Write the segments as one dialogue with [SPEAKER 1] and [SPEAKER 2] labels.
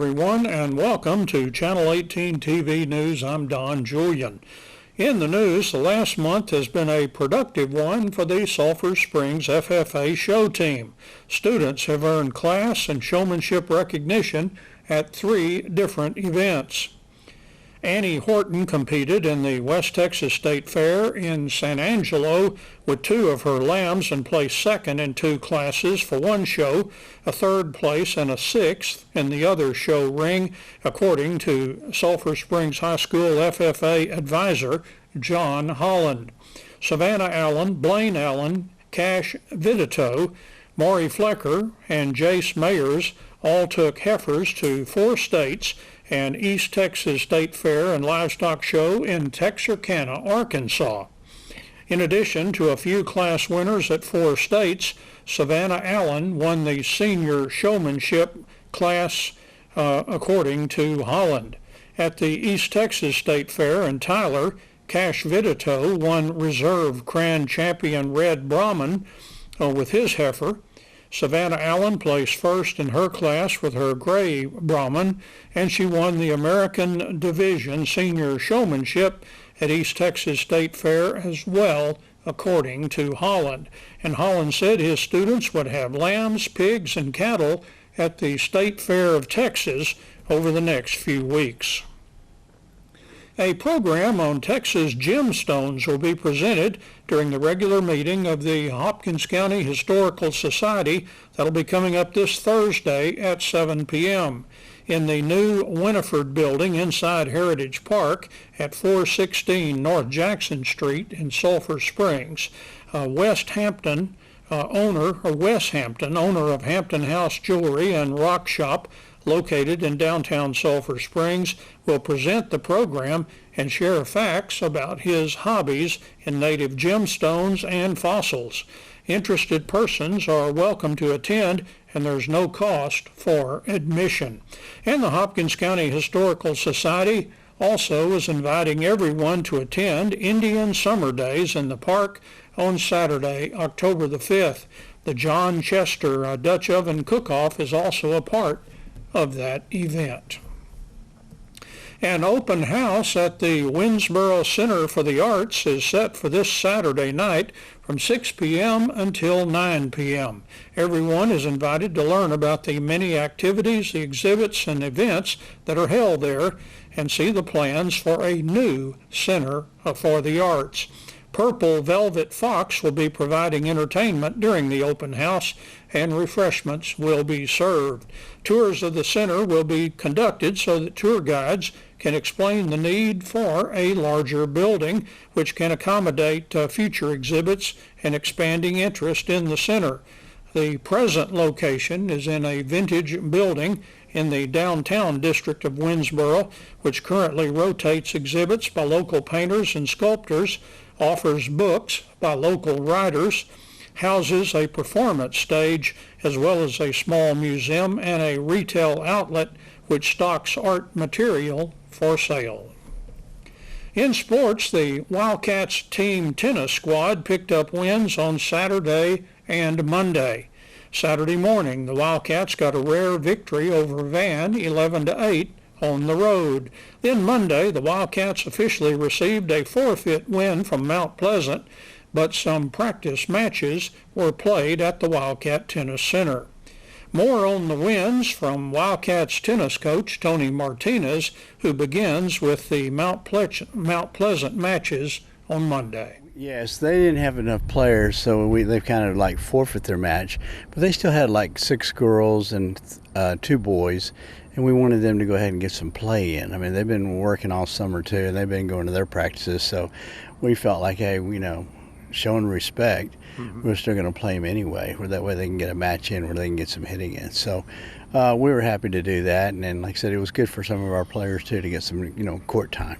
[SPEAKER 1] everyone, and welcome to Channel 18 TV News. I'm Don Julian. In the news, the last month has been a productive one for the Sulphur Springs FFA show team. Students have earned class and showmanship recognition at 3 different events. Annie Horton competed in the West Texas State Fair in San Angelo with 2 of her lambs and placed second in 2 classes for one show, a 3rd place and a 6th in the other show ring, according to Sulphur Springs High School FFA advisor John Holland. Savannah Allen, Blaine Allen, Cash Vidito, Maury Flecker, and Jace Mayers all took heifers to 4 states and East Texas State Fair and Livestock Show in Texarkana, Arkansas. In addition to a few class winners at 4 states, Savannah Allen won the senior showmanship class according to Holland. At the East Texas State Fair in Tyler, Cash Vidito won Reserve Grand Champion Red Brahman with his heifer. Savannah Allen placed first in her class with her gray Brahman, and she won the American Division Senior Showmanship at East Texas State Fair as well, according to Holland. And Holland said his students would have lambs, pigs, and cattle at the State Fair of Texas over the next few weeks. A program on Texas gemstones will be presented during the regular meeting of the Hopkins County Historical Society that'll be coming up this Thursday at 7 p.m. in the new Winifred Building inside Heritage Park at 416 North Jackson Street in Sulphur Springs. Wes Hampton, owner of Hampton House Jewelry and Rock Shop, located in downtown Sulphur Springs, will present the program and share facts about his hobbies in native gemstones and fossils. Interested persons are welcome to attend, and there's no cost for admission. And the Hopkins County Historical Society also is inviting everyone to attend Indian Summer Days in the park on Saturday, October the 5th. The John Chester Dutch Oven Cook-Off is also a part of that event. An open house at the Winnsboro Center for the Arts is set for this Saturday night from 6 p.m. until 9 p.m. Everyone is invited to learn about the many activities, the exhibits, and events that are held there and see the plans for a new Center for the Arts. Purple Velvet Fox will be providing entertainment during the open house, and refreshments will be served. Tours of the center will be conducted so that tour guides can explain the need for a larger building, which can accommodate future exhibits and expanding interest in the center. The present location is in a vintage building in the downtown district of Winnsboro, which currently rotates exhibits by local painters and sculptors, offers books by local writers, houses a performance stage, as well as a small museum and a retail outlet which stocks art material for sale. In sports, the Wildcats team tennis squad picked up wins on Saturday and Monday. Saturday morning, the Wildcats got a rare victory over Van, 11-8, on the road. Then Monday, the Wildcats officially received a forfeit win from Mount Pleasant, but some practice matches were played at the Wildcat Tennis Center. More on the wins from Wildcats tennis coach Tony Martinez, who begins with the Mount Pleasant matches on Monday.
[SPEAKER 2] Yes, they didn't have enough players, so they kind of like forfeit their match, but they still had like 6 girls and 2 boys, and we wanted them to go ahead and get some play in. I mean, they've been working all summer too, and they've been going to their practices, so we felt like, hey, showing respect, we're still going to play them anyway, where that way they can get a match in, where they can get some hitting in. So we were happy to do that, and then, like I said, it was good for some of our players too to get some, court time.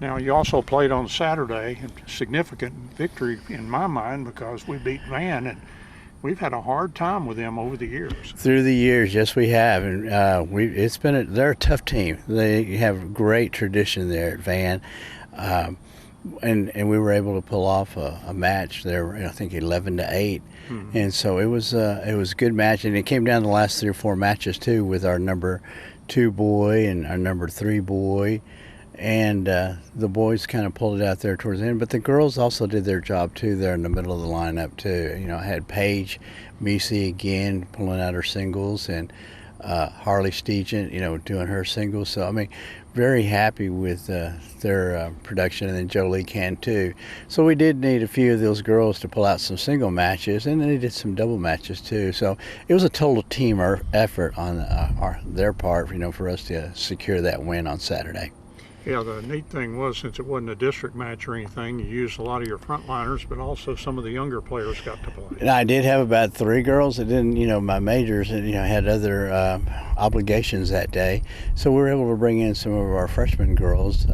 [SPEAKER 1] Now, you also played on Saturday, a significant victory in my mind because we beat Van, and we've had a hard time with them over the years.
[SPEAKER 2] Through the years, yes, we have, and they're a tough team. They have great tradition there at Van. And we were able to pull off a match there, I think 11-8, and so it was a good match, and it came down to the last 3 or 4 matches too, with our number 2 boy and our number 3 boy. And the boys kind of pulled it out there towards the end, but the girls also did their job too there in the middle of the lineup too. You know, I had Paige Misi again pulling out her singles, and Harley Steegent, you know, doing her singles. So I mean, very happy with their production, and then Jolie can too. So we did need a few of those girls to pull out some single matches, and they did some double matches too. So it was a total team effort on their part, you know, for us to secure that win on Saturday.
[SPEAKER 1] Yeah, the neat thing was, since it wasn't a district match or anything, you used a lot of your frontliners, but also some of the younger players got to play.
[SPEAKER 2] And I did have about 3 girls that didn't, you know, my majors, you know, had other obligations that day. So we were able to bring in some of our freshman girls,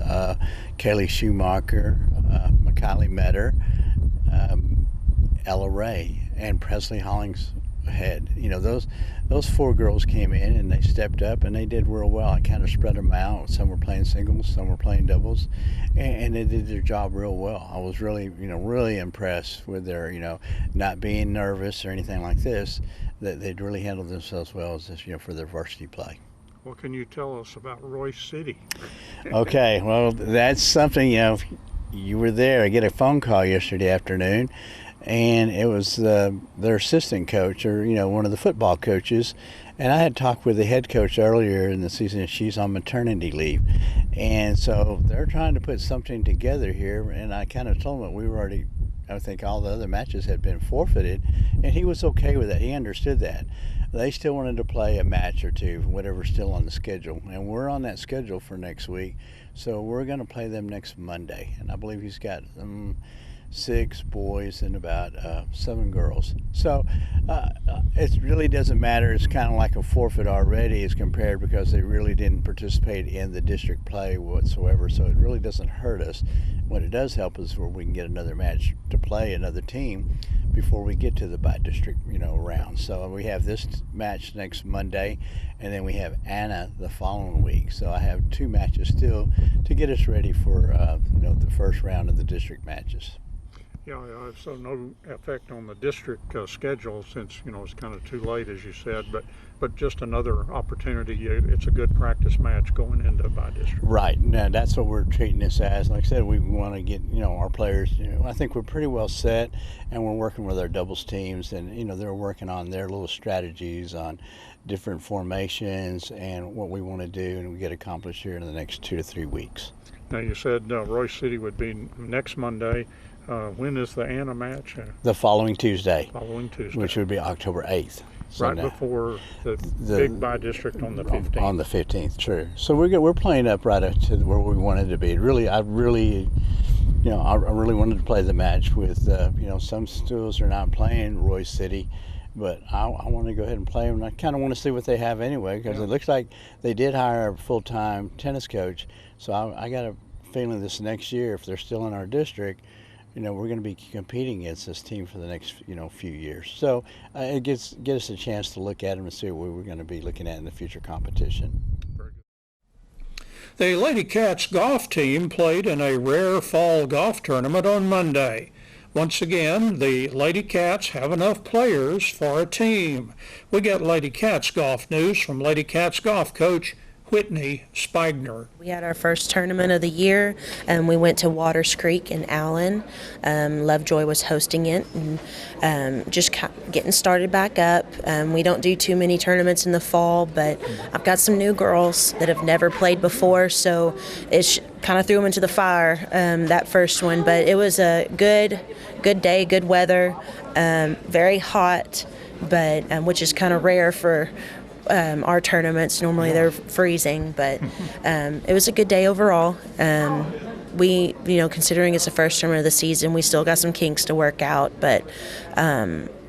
[SPEAKER 2] Kaylee Schumacher, Macaulay Metter, Ella Ray, and Presley Hollingshead. You know, those 4 girls came in and they stepped up and they did real well. I kind of spread them out. Some were playing singles, some were playing doubles, and they did their job real well. I was really, you know, really impressed with their, you know, not being nervous or anything like this. That they'd really handled themselves well as this, you know, for their varsity play.
[SPEAKER 1] What can you tell us about Royce City?
[SPEAKER 2] Okay, well, that's something, you know, you were there. I get a phone call yesterday afternoon, and it was their assistant coach, or, you know, one of the football coaches. And I had talked with the head coach earlier in the season, and she's on maternity leave. And so they're trying to put something together here, and I kind of told them that we were already, I think all the other matches had been forfeited, and he was okay with that. He understood that. They still wanted to play a match or two, whatever's still on the schedule, and we're on that schedule for next week. So we're going to play them next Monday, and I believe he's got 6 boys and about 7 girls. So it really doesn't matter. It's kind of like a forfeit already as compared, because they really didn't participate in the district play whatsoever. So it really doesn't hurt us. What it does help is where we can get another match to play another team before we get to the by-district, you know, round. So we have this match next Monday, and then we have Anna the following week. So I have 2 matches still to get us ready for you know, the first round of the district matches.
[SPEAKER 1] Yeah, so no effect on the district schedule, since, you know, it's kind of too late, as you said, but just another opportunity. It's a good practice match going into by district.
[SPEAKER 2] Right. Now that's what we're treating this as. Like I said, we want to get, you know, our players, you know, I think we're pretty well set, and we're working with our doubles teams, and, you know, they're working on their little strategies on different formations and what we want to do and we get accomplished here in the next 2 to 3 weeks.
[SPEAKER 1] Now, you said Royce City would be next Monday. When is the Anna match?
[SPEAKER 2] The following Tuesday.
[SPEAKER 1] Following Tuesday.
[SPEAKER 2] Which would be October 8th.
[SPEAKER 1] So right before the big by-district on the 15th.
[SPEAKER 2] On the 15th, true. So we're playing up right up to where we wanted to be. I really wanted to play the match with, you know, some schools are not playing Royce City, but I want to go ahead and play them. And I kind of want to see what they have anyway, because it looks like they did hire a full-time tennis coach. So I got a feeling this next year, if they're still in our district, you know, we're going to be competing against this team for the next, you know, few years. So it gives us a chance to look at them and see what we're going to be looking at in the future competition.
[SPEAKER 1] The Lady Cats golf team played in a rare fall golf tournament on Monday. Once again, the Lady Cats have enough players for a team. We get Lady Cats golf news from Lady Cats golf coach Whitney Spigner.
[SPEAKER 3] We had our first tournament of the year, and we went to Waters Creek in Allen. Lovejoy was hosting it, and just getting started back up. We don't do too many tournaments in the fall, but I've got some new girls that have never played before, so it kind of threw them into the fire, that first one. But it was a good day, good weather, very hot, but which is kind of rare for our tournaments. Normally they're freezing, but it was a good day overall. We, you know, considering it's the first tournament of the season, we still got some kinks to work out, but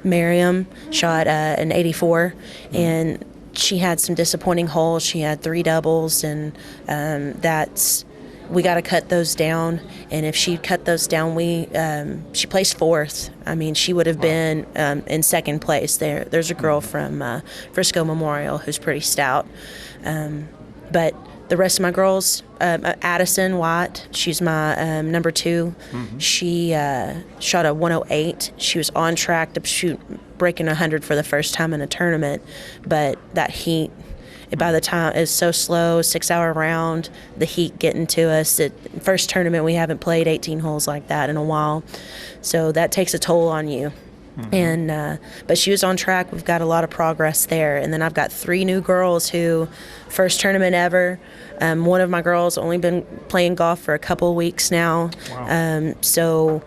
[SPEAKER 3] Miriam shot an 84, and she had some disappointing holes. She had 3 doubles, and we got to cut those down. And if she cut those down, she placed 4th. I mean, she would have been in 2nd place. There's a girl from Frisco Memorial who's pretty stout. But the rest of my girls, Addison White, she's my number 2. She shot a 108. She was on track to shoot breaking 100 for the first time in a tournament, but that heat By the time it's so slow, 6 hour round, the heat getting to us. First tournament we haven't played 18 holes like that in a while, so that takes a toll on you. And but she was on track. We've got a lot of progress there. And then I've got 3 new girls who first tournament ever. One of my girls only been playing golf for a couple of weeks now.
[SPEAKER 1] Wow.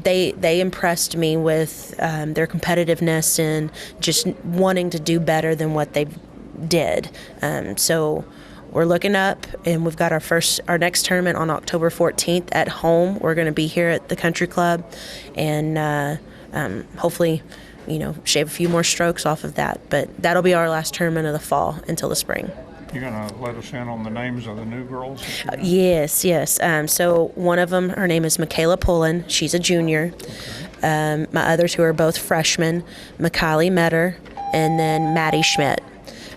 [SPEAKER 3] They impressed me with their competitiveness and just wanting to do better than what they did. So we're looking up, and we've got our next tournament on October 14th at home. We're going to be here at the country club, and hopefully, shave a few more strokes off of that. But that'll be our last tournament of the fall until the spring.
[SPEAKER 1] You're going to let us in on the names of the new girls?
[SPEAKER 3] Yes. So one of them, her name is Michaela Pullen. She's a junior.
[SPEAKER 1] Okay.
[SPEAKER 3] My other 2 are both freshmen, Macaulay Metter and then Maddie Schmidt.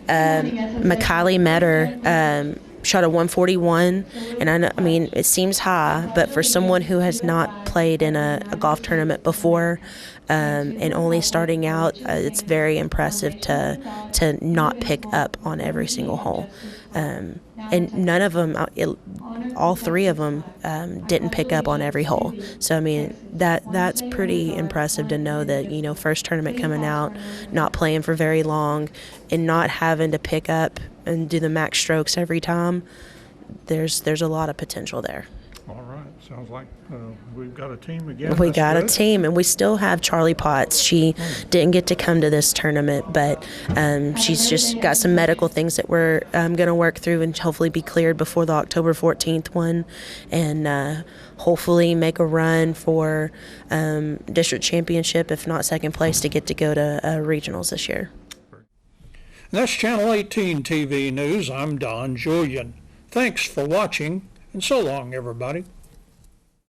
[SPEAKER 3] Macaulay Metter shot a 141, and I mean, it seems high, but for someone who has not played in a golf tournament before and only starting out, it's very impressive to not pick up on every single hole. And none of them, all 3 of them, didn't pick up on every hole. So I mean, that's pretty impressive to know that first tournament coming out, not playing for very long, and not having to pick up and do the max strokes every time. There's a lot of potential there.
[SPEAKER 1] All right. Sounds like we've got a team again.
[SPEAKER 3] We
[SPEAKER 1] That's
[SPEAKER 3] got
[SPEAKER 1] good.
[SPEAKER 3] a team, and we still have Charlie Potts. She didn't get to come to this tournament, but she's just got some medical things that we're going to work through and hopefully be cleared before the October 14th one, and hopefully make a run for district championship, if not second place, to get to go to regionals this year.
[SPEAKER 1] That's Channel 18 TV News. I'm Don Julian. Thanks for watching, and so long, everybody.